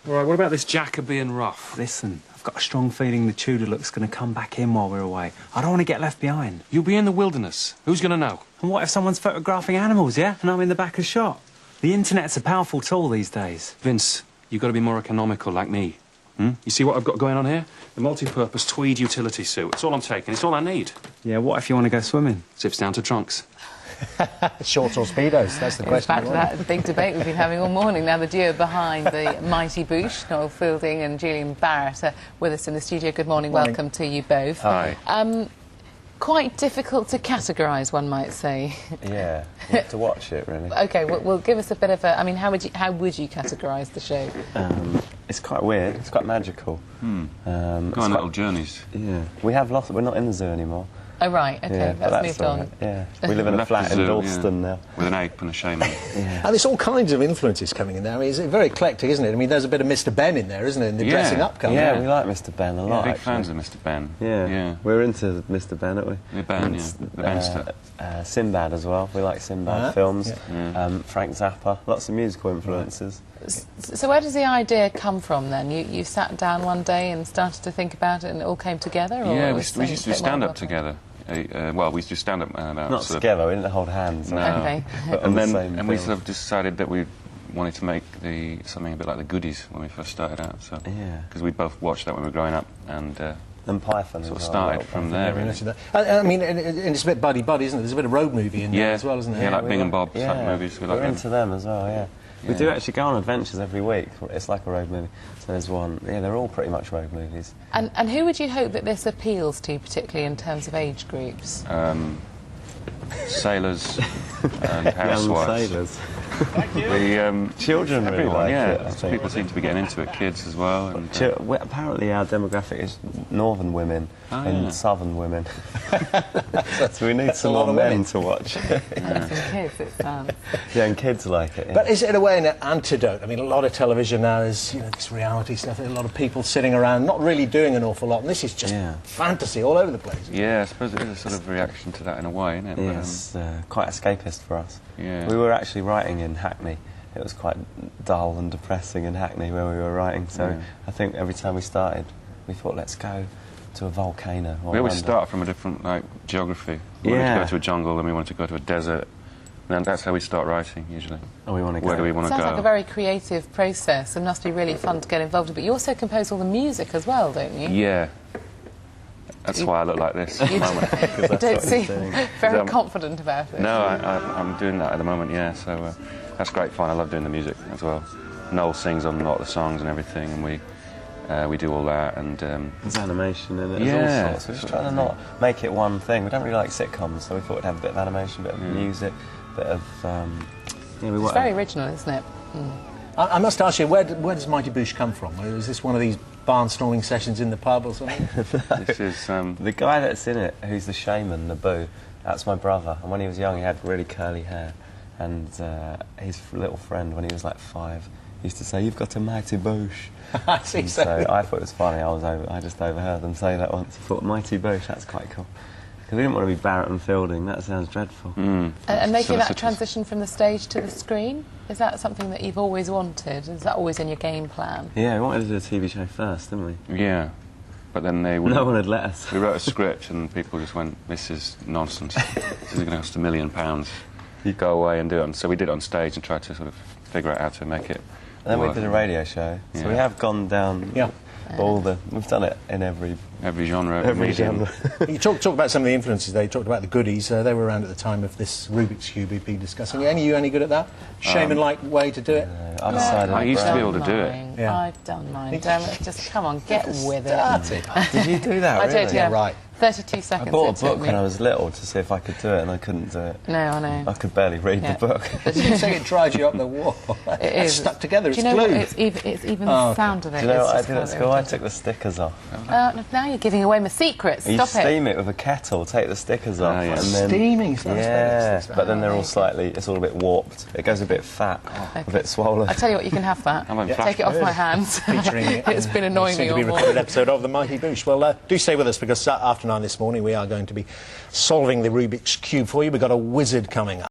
All right, what about this Jacobean rough? Listen, I've got a strong feeling the Tudor look's going to come back in while we're away. I don't want to get left behind. You'll be in the wilderness. Who's going to know? And what if someone's photographing animals, yeah? And I'm in the back of shot? The internet's a powerful tool these days. Vince, you've got to be more economical like me. You see what I've got going on here? The multi-purpose tweed utility suit. It's all I'm taking. It's all I need. Yeah, what if you want to go swimming? Zips down to trunks. Shorts or Speedos? That's the question. Back to that big debate we've been having all morning. Now, the duo behind the mighty boosh, Noel Fielding and Julian Barratt, are with us in the studio. Good morning. Welcome to you both. Hi. Quite difficult to categorise, one might say. Yeah, you have to watch it, really. OK, well, give us a bit of a... I mean, how would you categorise the show? It's quite weird. It's quite magical. Go on little journeys. Yeah. We have lost... We're not in the zoo anymore. Oh, right, OK, yeah, that's moved on. Right. Yeah, we live in a flat in Dalston now. With an ape and a shaman. And there's all kinds of influences coming in there. I mean, it's very eclectic, isn't it? I mean, there's a bit of Mr. Ben in there, isn't it, in the dressing up coming. Yeah, we like Mr. Ben a lot, Big fans of Mr. Ben. Yeah, we're into Mr. Ben, aren't we? The Ben, yeah. The Benster. Sinbad as well. We like Sinbad films. Yeah. Frank Zappa. Lots of musical influences. So where does the idea come from, then? You sat down one day and started to think about it and it all came together? Or yeah, we used to do stand-up together. Well, we used to stand up about... Not together, we didn't hold hands. No. Okay. And we sort of decided that we wanted to make something a bit like the Goodies when we first started out. So because we both watched that when we were growing up, and Python sort of started from there. Really. I mean, and it's a bit buddy-buddy, isn't it? There's a bit of road movie in there as well, isn't there? Yeah, like Bing and Bob type movies. We're into them as well, yeah. We do actually go on adventures every week. It's like a road movie. So there's one... Yeah, they're all pretty much road movies. And who would you hope that this appeals to, particularly in terms of age groups? Sailors and housewives. Young sailors. The children really everyone, like yeah. it, I think. People seem to be getting into it, kids as well. And, apparently our demographic is northern women and southern women. So we need some more men to watch it. And some kids, it sounds. Yeah, and kids like it. Yeah. But is it in a way an antidote? I mean, a lot of television now is, you know, this reality stuff. A lot of people sitting around not really doing an awful lot, and this is just fantasy all over the place. Yeah, I suppose it is a sort of reaction to that in a way, isn't it? Yeah, it's quite escapist for us. Yeah. We were actually writing in Hackney. It was quite dull and depressing in Hackney where we were writing, so I think every time we started, we thought, let's go to a volcano. We always start from a different, geography. We wanted to go to a jungle, and we wanted to go to a desert. And that's how we start writing, usually. Oh, we want to go. Where do we want to go? Sounds like a very creative process. It must be really fun to get involved in. But you also compose all the music as well, don't you? Yeah. That's why I look like this at the moment. You don't seem very confident about it. No, I'm doing that at the moment, yeah. So that's great fun. I love doing the music as well. Noel sings on a lot of the songs and everything, and we do all that. And there's animation in it. There's all sorts. We're just trying to not make it one thing. We don't really like sitcoms, so we thought we'd have a bit of animation, a bit of music, a bit of... it's very original, isn't it? I must ask you, where does Mighty Boosh come from? Is this one of these barnstorming sessions in the pub or something? This is... The guy that's in it, who's the shaman, the boo, that's my brother. And when he was young, he had really curly hair. And his little friend, when he was like 5, used to say, "You've got a mighty boosh." I see. So I thought it was funny. I just overheard them say that once. I thought, mighty boosh, that's quite cool. Because we didn't want to be Barratt and Fielding. That sounds dreadful. And making that transition from the stage to the screen, is that something that you've always wanted? Is that always in your game plan? Yeah, we wanted to do a TV show first, didn't we? Yeah. But then no one would let us. We wrote a script and people just went, "This is nonsense. This is going to cost £1 million. You go away and do it." And so we did it on stage and tried to sort of figure out how to make it And then we did a radio show. So we have gone down we've done it in every genre. Every genre. You talked about some of the influences there. You talked about the Goodies. They were around at the time of this Rubik's Cube we've been discussing. Are you any good at that? Shaman-like way to do it? I used to be able to do it. Yeah. I've done mine. Damn it, just come on, get with it. Did you do that, really? I did, yeah. Right. 32 seconds. I bought a book when I was little to see if I could do it, and I couldn't do it. No, I know. I could barely read the book. You say it drives you up the wall. It is. It's stuck together, it's glued. Do you know glued. what? It's even the sound of it. Do you know what I did at school? I took the stickers off. Now you're giving away my secrets. Stop You steam it with a kettle, take the stickers off, and then... Steaming stuff. Yeah, but then they're all it's all a bit warped. It goes a bit fat, a bit swollen. I tell you what, you can have that. Take it off my hands. It's been annoying me all morning. To be recorded episode of the Mighty Boosh. Well, do stay with us, because after 9 this morning we are going to be solving the Rubik's Cube for you. We've got a wizard coming up.